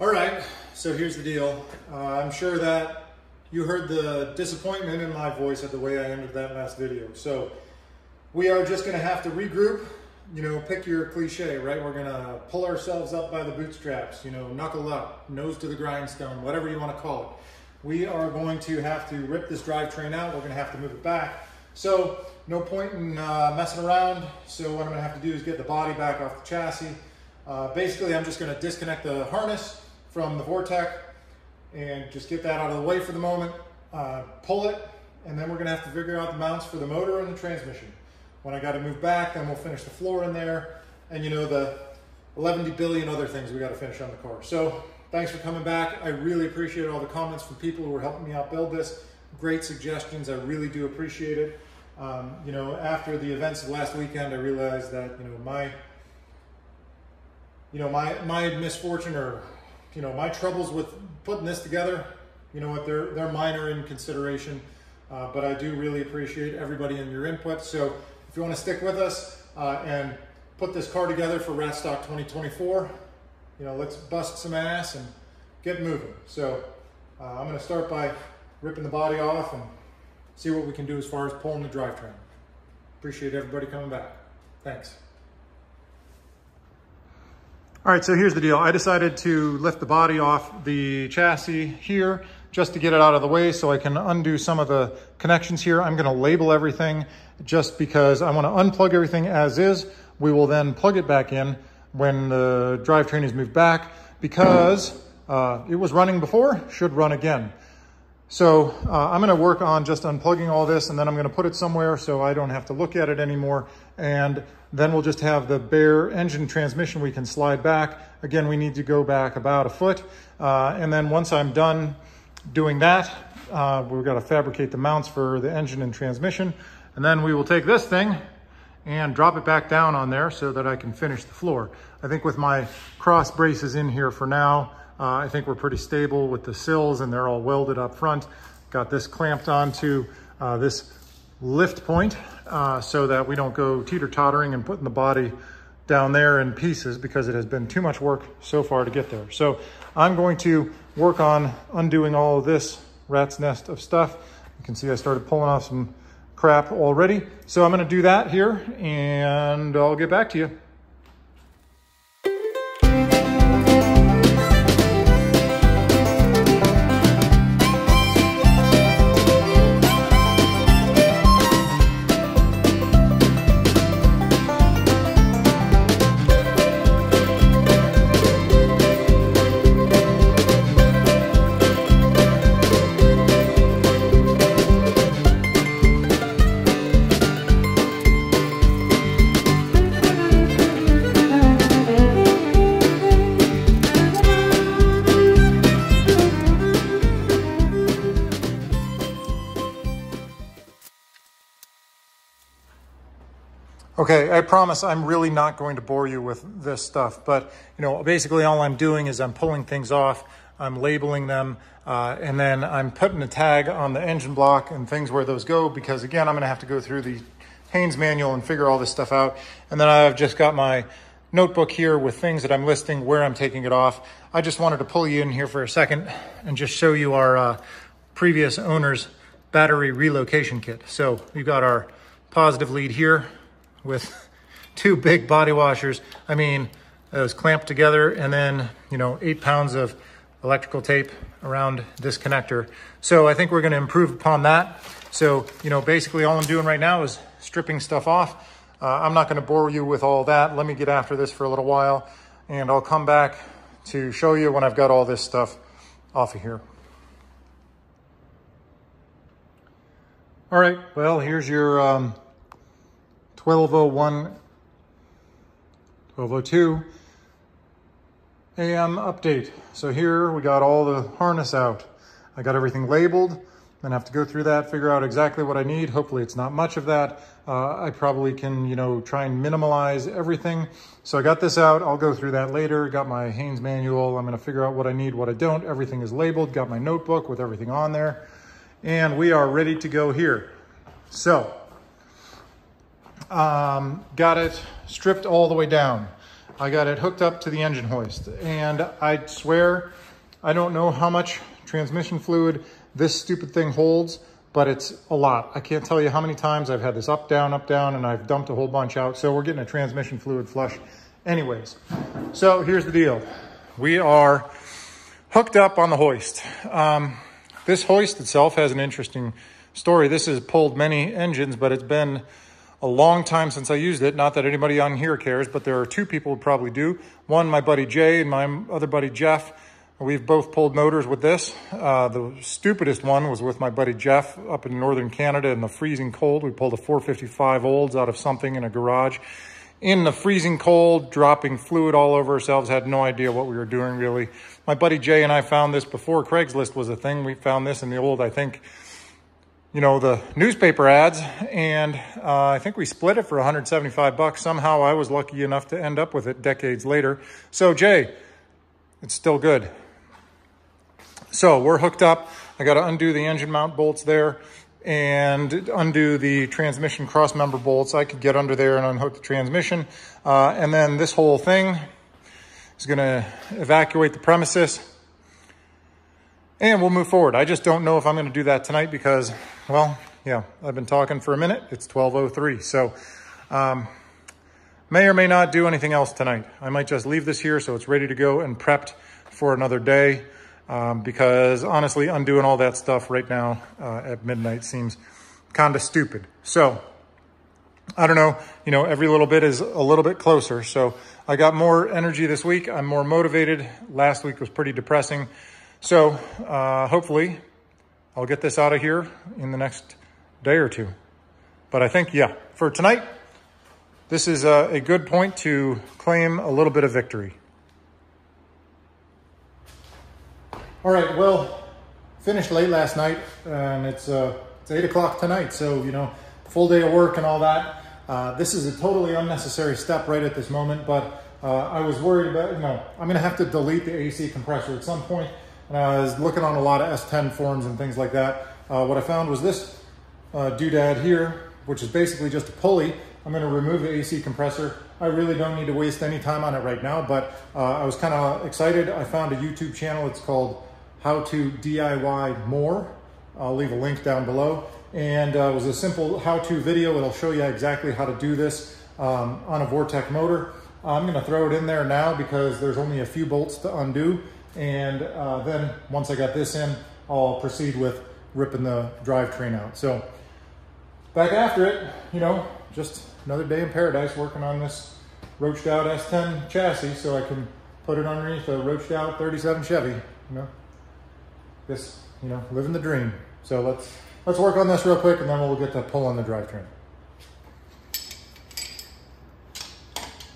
All right, so here's the deal. I'm sure that you heard the disappointment in my voice at the way I ended that last video. So we are just gonna have to regroup, pick your cliche, right? We're gonna pull ourselves up by the bootstraps, knuckle up, nose to the grindstone, whatever you wanna call it. We are going to have to rip this drivetrain out. We're gonna have to move it back. So no point in messing around. So what I'm gonna have to do is get the body back off the chassis. Basically, I'm just gonna disconnect the harness from the Vortec and just get that out of the way for the moment, pull it, and then we're gonna have to figure out the mounts for the motor and the transmission. When I gotta move back, then we'll finish the floor in there, and the 11 billion other things we gotta finish on the car. So thanks for coming back. I really appreciate all the comments from people who were helping me out build this. Great suggestions, I really do appreciate it. After the events of last weekend, I realized that, my misfortune or my troubles with putting this together, they're minor in consideration, but I do really appreciate everybody and your input. So if you want to stick with us and put this car together for RatStock 2024, let's bust some ass and get moving. So I'm going to start by ripping the body off and see what we can do as far as pulling the drivetrain. Appreciate everybody coming back. Thanks. All right, so here's the deal. I decided to lift the body off the chassis here just to get it out of the way so I can undo some of the connections here. I'm gonna label everything just because I wanna unplug everything as is. We will then plug it back in when the drivetrain is moved back because it was running before, should run again. So I'm gonna work on just unplugging all this and then I'm gonna put it somewhere so I don't have to look at it anymore. And then we'll just have the bare engine transmission we can slide back. Again, we need to go back about a foot. And then once I'm done doing that, we've got to fabricate the mounts for the engine and transmission. And then we will take this thing and drop it back down on there so that I can finish the floor. I think with my cross braces in here for now, I think we're pretty stable with the sills and they're all welded up front. Got this clamped onto this lift point so that we don't go teeter-tottering and putting the body down there in pieces because it has been too much work so far to get there. So I'm going to work on undoing all of this rat's nest of stuff. You can see I started pulling off some crap already. So I'm gonna do that here and I'll get back to you. Okay, I promise I'm really not going to bore you with this stuff, but basically all I'm doing is I'm pulling things off, I'm labeling them, and then I'm putting a tag on the engine block and things where those go, because again, I'm gonna have to go through the Haynes manual and figure all this stuff out. And then I've just got my notebook here with things that I'm listing, where I'm taking it off. I just wanted to pull you in here for a second and just show you our previous owner's battery relocation kit. So we've got our positive lead here with two big body washers. I mean, it was clamped together and then, 8 pounds of electrical tape around this connector. So I think we're gonna improve upon that. So, basically all I'm doing right now is stripping stuff off. I'm not gonna bore you with all that. Let me get after this for a little while and I'll come back to show you when I've got all this stuff off of here. All right, well, here's your 1202 AM update. So here we got all the harness out. I got everything labeled. Then I have to go through that, figure out exactly what I need. Hopefully it's not much of that. I probably can, try and minimize everything. So I got this out. I'll go through that later. Got my Haynes manual. I'm gonna figure out what I need, what I don't. Everything is labeled. Got my notebook with everything on there. And we are ready to go here. So, got it stripped all the way down. I got it hooked up to the engine hoist, and I swear I don't know how much transmission fluid this stupid thing holds, but it's a lot. I can't tell you how many times I've had this up, down, and I've dumped a whole bunch out. So we're getting a transmission fluid flush anyways. So here's the deal. We are hooked up on the hoist. This hoist itself has an interesting story. This has pulled many engines, but it's been a long time since I used it. Not that anybody on here cares, but there are two people who probably do. One, my buddy Jay, and my other buddy Jeff. We've both pulled motors with this. The stupidest one was with my buddy Jeff up in northern Canada in the freezing cold. We pulled a 455 olds out of something in a garage in the freezing cold, dropping fluid all over ourselves. Had no idea what we were doing, really. My buddy Jay and I found this before Craigslist was a thing. We found this in the old, I think, you know, the newspaper ads, and I think we split it for 175 bucks. Somehow I was lucky enough to end up with it decades later. So Jay, it's still good. So we're hooked up. I got to undo the engine mount bolts there and undo the transmission cross member bolts. I could get under there and unhook the transmission. And then this whole thing is going to evacuate the premises and we'll move forward. I just don't know if I'm going to do that tonight because, well, yeah, I've been talking for a minute. It's 12:03. So may or may not do anything else tonight. I might just leave this here so it's ready to go and prepped for another day. Because honestly, undoing all that stuff right now at midnight seems kind of stupid. So I don't know, you know, every little bit is a little bit closer. So I got more energy this week. I'm more motivated. Last week was pretty depressing. So hopefully I'll get this out of here in the next day or two. But I think, yeah, for tonight, this is a good point to claim a little bit of victory. All right, well, finished late last night, and it's 8 o'clock tonight, so, you know, full day of work and all that. This is a totally unnecessary step right at this moment, but I was worried about, you know, I'm going to have to delete the AC compressor at some point, and I was looking on a lot of S10 forums and things like that. What I found was this doodad here, which is basically just a pulley. I'm going to remove the AC compressor. I really don't need to waste any time on it right now, but I was kind of excited. I found a YouTube channel. It's called howtoDIYmoore. I'll leave a link down below. And it was a simple how-to video. It'll show you exactly how to do this on a Vortec motor. I'm going to throw it in there now because there's only a few bolts to undo. And then once I got this in, I'll proceed with ripping the drivetrain out. So back after it, you know, just another day in paradise working on this roached out S10 chassis so I can put it underneath a roached out 37 Chevy, you know. Just, you know, living the dream. So let's work on this real quick and then we'll get to pulling the drivetrain.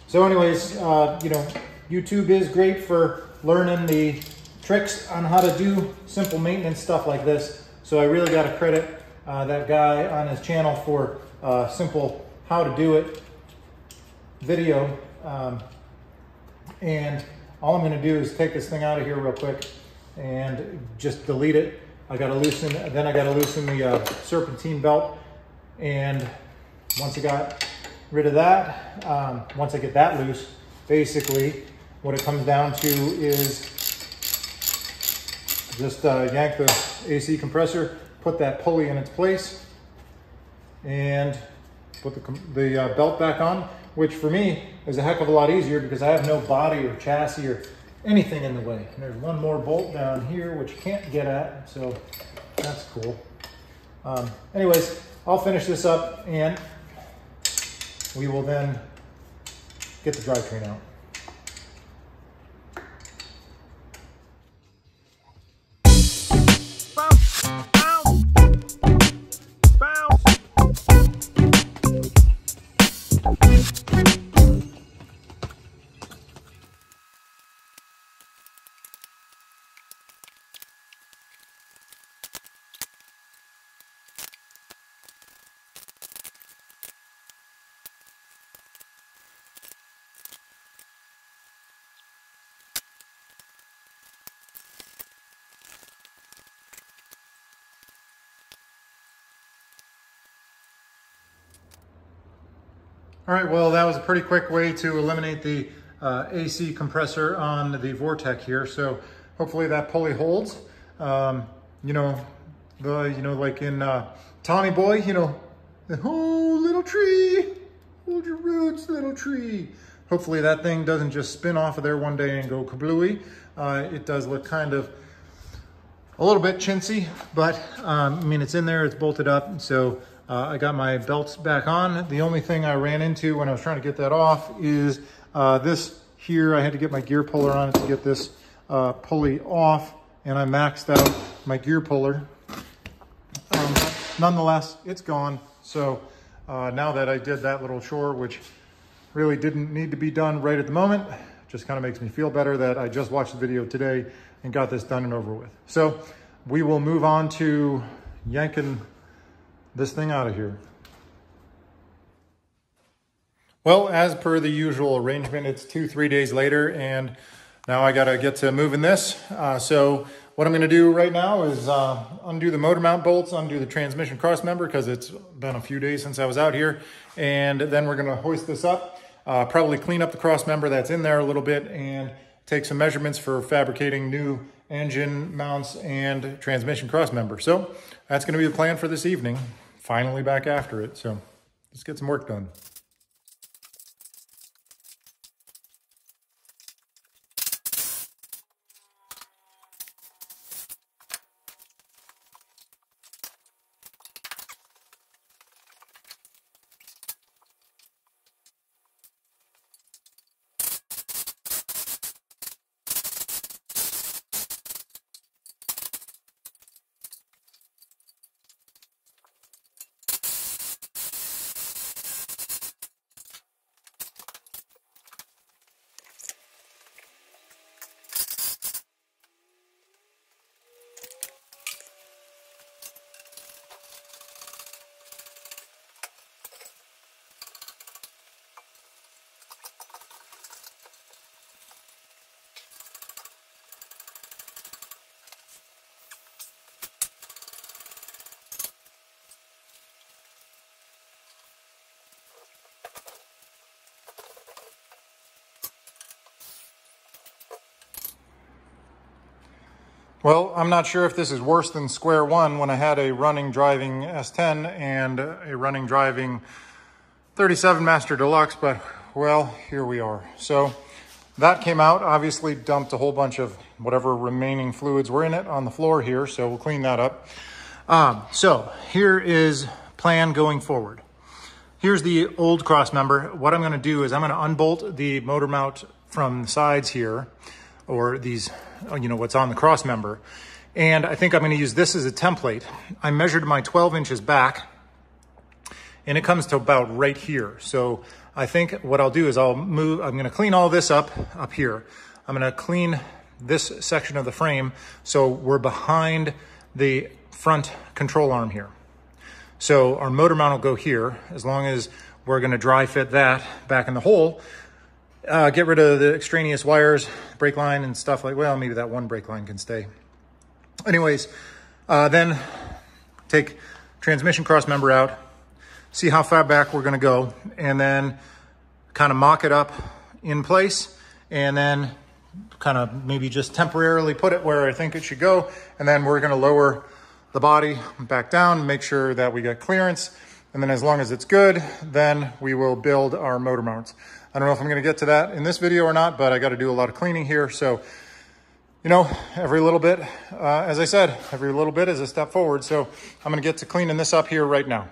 So anyways, you know, YouTube is great for learning the tricks on how to do simple maintenance stuff like this. So I really got to credit that guy on his channel for simple how to do it video. And all I'm going to do is take this thing out of here real quick and just delete it. I got to loosen, then I got to loosen the serpentine belt. And once I got rid of that, once I get that loose, basically what it comes down to is just yank the AC compressor, put that pulley in its place, and put the belt back on, which for me is a heck of a lot easier because I have no body or chassis or anything in the way. And there's one more bolt down here which you can't get at, so that's cool. Anyways, I'll finish this up and we will then get the drivetrain out. All right, well, that was a pretty quick way to eliminate the AC compressor on the Vortec here. So hopefully that pulley holds. You know, like in Tommy Boy, you know, oh, little tree, hold your roots, little tree. Hopefully that thing doesn't just spin off of there one day and go kablooey. It does look kind of a little bit chintzy, but I mean, it's in there, it's bolted up. So I got my belts back on. The only thing I ran into when I was trying to get that off is this here. I had to get my gear puller on it to get this pulley off, and I maxed out my gear puller. Nonetheless, it's gone. So now that I did that little chore, which really didn't need to be done right at the moment, just kind of makes me feel better that I just watched the video today and got this done and over with. So we will move on to yanking this thing out of here. Well, as per the usual arrangement, it's 2-3 days later, and now I gotta get to moving this. So what I'm gonna do right now is undo the motor mount bolts, undo the transmission cross member, because it's been a few days since I was out here. And then we're gonna hoist this up, probably clean up the cross member that's in there a little bit, and take some measurements for fabricating new engine mounts and transmission cross member. So that's gonna be the plan for this evening. Finally back after it, so let's get some work done. Well, I'm not sure if this is worse than square one when I had a running driving S10 and a running driving 37 Master Deluxe, but well, here we are. So that came out, obviously dumped a whole bunch of whatever remaining fluids were in it on the floor here, so we'll clean that up. So here is plan going forward. Here's the old cross member. What I'm gonna do is I'm gonna unbolt the motor mount from the sides here, or these, you know, what's on the cross member. And I think I'm gonna use this as a template. I measured my 12 inches back, and it comes to about right here. So I think what I'll do is I'm gonna clean all this up here. I'm gonna clean this section of the frame so we're behind the front control arm here. So our motor mount will go here, as long as we're gonna dry fit that back in the hole. Get rid of the extraneous wires, brake line and stuff like, well, maybe that one brake line can stay. Anyways, then take transmission cross member out, see how far back we're gonna go, and then kind of mock it up in place, and then kind of maybe just temporarily put it where I think it should go. And then we're gonna lower the body back down, make sure that we get clearance. And then as long as it's good, then we will build our motor mounts. I don't know if I'm gonna get to that in this video or not, but I gotta do a lot of cleaning here. So, you know, every little bit, as I said, every little bit is a step forward. So I'm gonna get to cleaning this up here right now.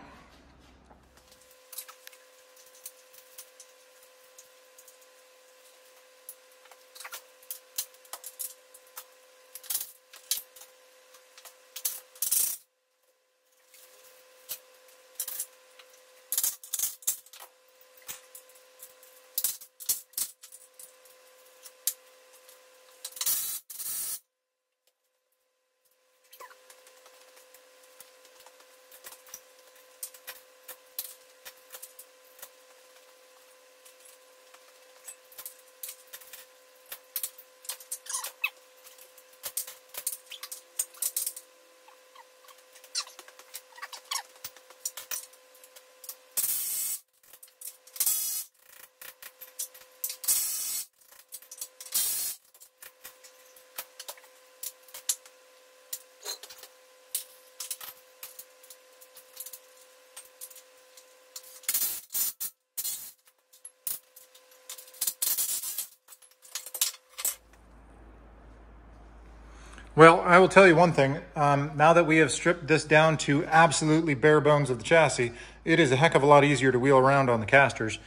Well, I will tell you one thing. Now that we have stripped this down to absolutely bare bones of the chassis, it is a heck of a lot easier to wheel around on the casters.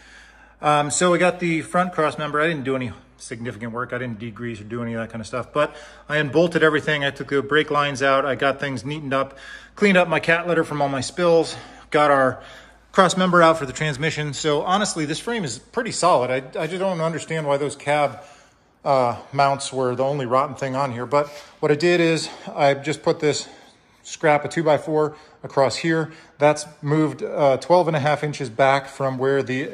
So we got the front cross member. I didn't do any significant work. I didn't degrease or do any of that kind of stuff, but I unbolted everything. I took the brake lines out. I got things neatened up, cleaned up my cat litter from all my spills, got our cross member out for the transmission. So honestly, this frame is pretty solid. I just don't understand why those cab mounts were the only rotten thing on here. But what I did is I just put this scrap, a 2x4 across here. That's moved 12.5 inches back from where the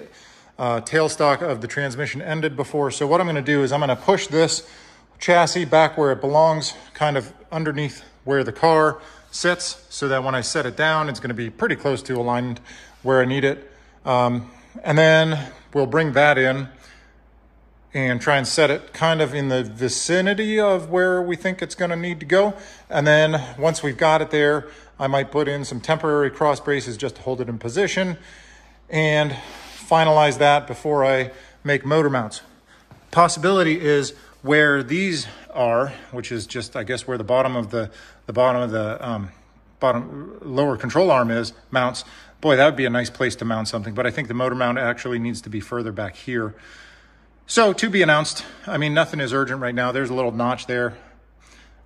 tailstock of the transmission ended before. So what I'm going to do is I'm going to push this chassis back where it belongs, kind of underneath where the car sits, so that when I set it down, it's going to be pretty close to aligned where I need it. And then we'll bring that in and try and set it kind of in the vicinity of where we think it's going to need to go. And then once we've got it there, I might put in some temporary cross braces just to hold it in position and finalize that before I make motor mounts. Possibility is where these are, which is just, I guess, where the bottom of the lower control arm is, mounts. Boy, that would be a nice place to mount something, but I think the motor mount actually needs to be further back here. So to be announced. I mean, nothing is urgent right now. There's a little notch there.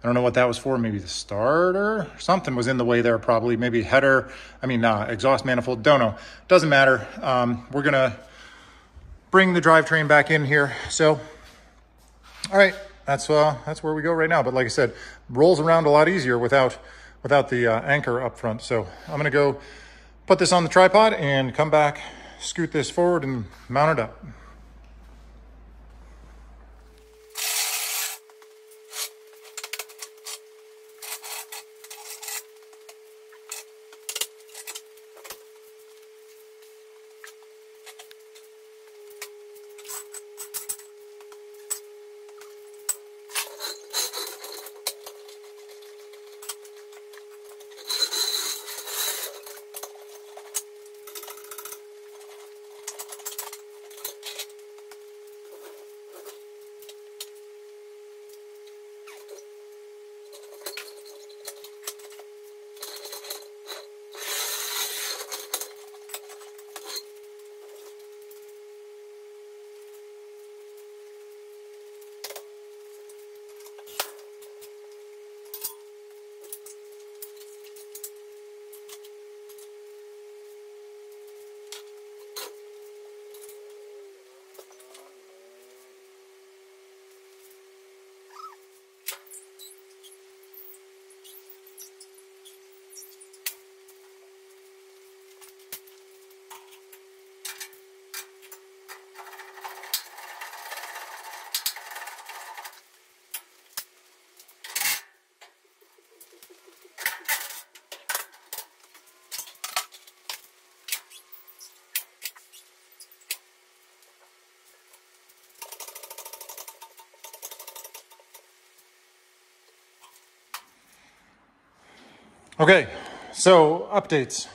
I don't know what that was for. Maybe the starter? Something was in the way there probably. Maybe header. Exhaust manifold. Don't know. Doesn't matter. We're going to bring the drivetrain back in here. So, all right. That's where we go right now. But like I said, rolls around a lot easier without the anchor up front. So I'm going to go put this on the tripod and come back, scoot this forward and mount it up. Okay, so updates.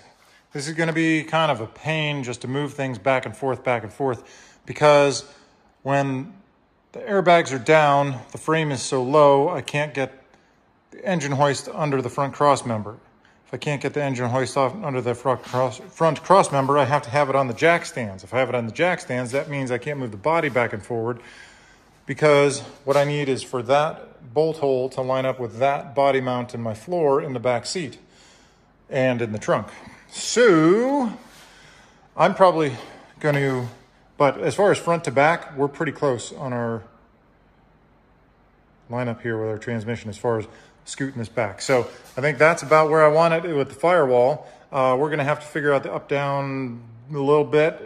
This is going to be kind of a pain just to move things back and forth, because when the airbags are down, the frame is so low, I can't get the engine hoist under the front cross member. If I can't get the engine hoist off under the front cross member, I have to have it on the jack stands. If I have it on the jack stands, that means I can't move the body back and forward, because what I need is for that bolt hole to line up with that body mount in my floor in the back seat and in the trunk. So I'm probably going to, but as far as front to back, we're pretty close on our lineup here with our transmission as far as scooting this back. So I think that's about where I want it with the firewall. We're going to have to figure out the up down a little bit.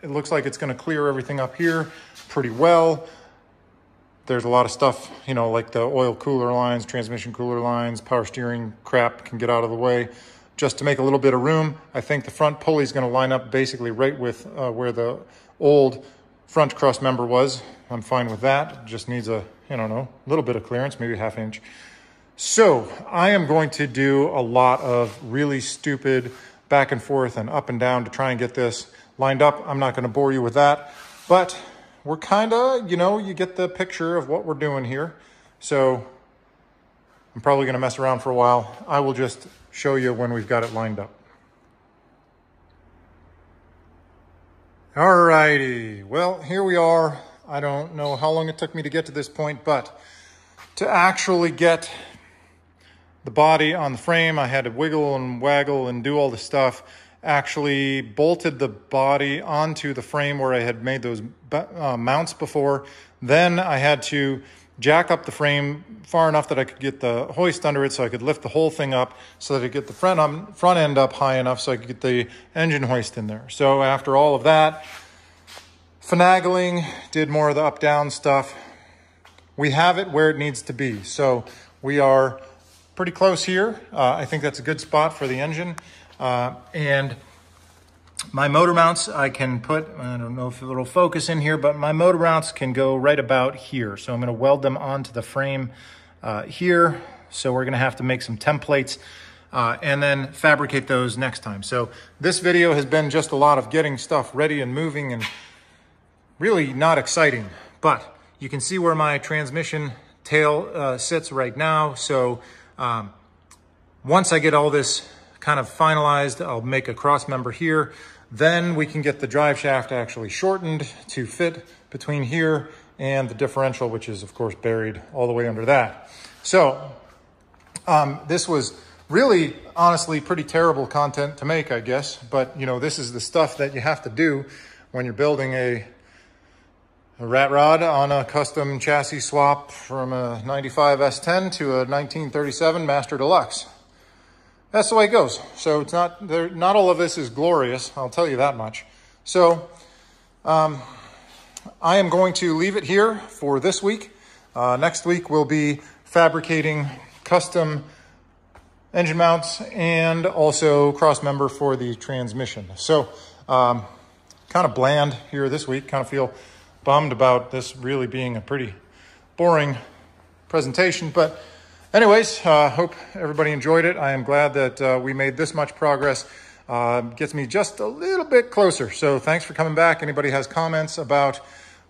It looks like it's going to clear everything up here pretty well. There's a lot of stuff, you know, like the oil cooler lines, transmission cooler lines, power steering crap can get out of the way. Just to make a little bit of room, I think the front pulley is going to line up basically right with where the old front cross member was. I'm fine with that. It just needs a, little bit of clearance, maybe a ½ inch. So I am going to do a lot of really stupid back and forth and up and down to try and get this lined up. I'm not going to bore you with that, but we're kind of, you get the picture of what we're doing here. So I'm probably gonna mess around for a while. I will just show you when we've got it lined up. Alrighty, well, here we are. I don't know how long it took me to get to this point, but to actually get the body on the frame, I had to wiggle and waggle and do all the stuff. Actually bolted the body onto the frame where I had made those mounts before. Then I had to jack up the frame far enough that I could get the hoist under it so I could lift the whole thing up so that I could get the front end up high enough so I could get the engine hoist in there. So after all of that, finagling, did more of the up-down stuff. We have it where it needs to be. So we are pretty close here. I think that's a good spot for the engine. And my motor mounts, I can put, I don't know if it'll focus in here, but my motor mounts can go right about here. So I'm going to weld them onto the frame here. So we're going to have to make some templates and then fabricate those next time. So this video has been just a lot of getting stuff ready and moving and really not exciting, but you can see where my transmission tail sits right now. So once I get all this kind of finalized, I'll make a cross member here. Then we can get the drive shaft actually shortened to fit between here and the differential, which is of course buried all the way under that. So this was really, honestly, pretty terrible content to make, I guess. But you know, this is the stuff that you have to do when you're building a RatRod on a custom chassis swap from a 95 S10 to a 1937 Master Deluxe. That's the way it goes. So it's not all of this is glorious, I'll tell you that much. So I am going to leave it here for this week. Next week we'll be fabricating custom engine mounts and also cross member for the transmission. So kind of bland here this week. Kind of feel bummed about this really being a pretty boring presentation, but anyways, hope everybody enjoyed it. I am glad that we made this much progress. Gets me just a little bit closer. So thanks for coming back. Anybody has comments about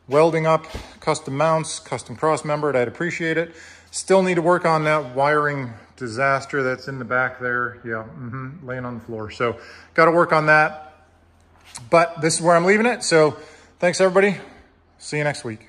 welding up custom mounts, custom cross membered, I'd appreciate it. Still need to work on that wiring disaster that's in the back there. Yeah, laying on the floor. So got to work on that. But this is where I'm leaving it. So thanks everybody. See you next week.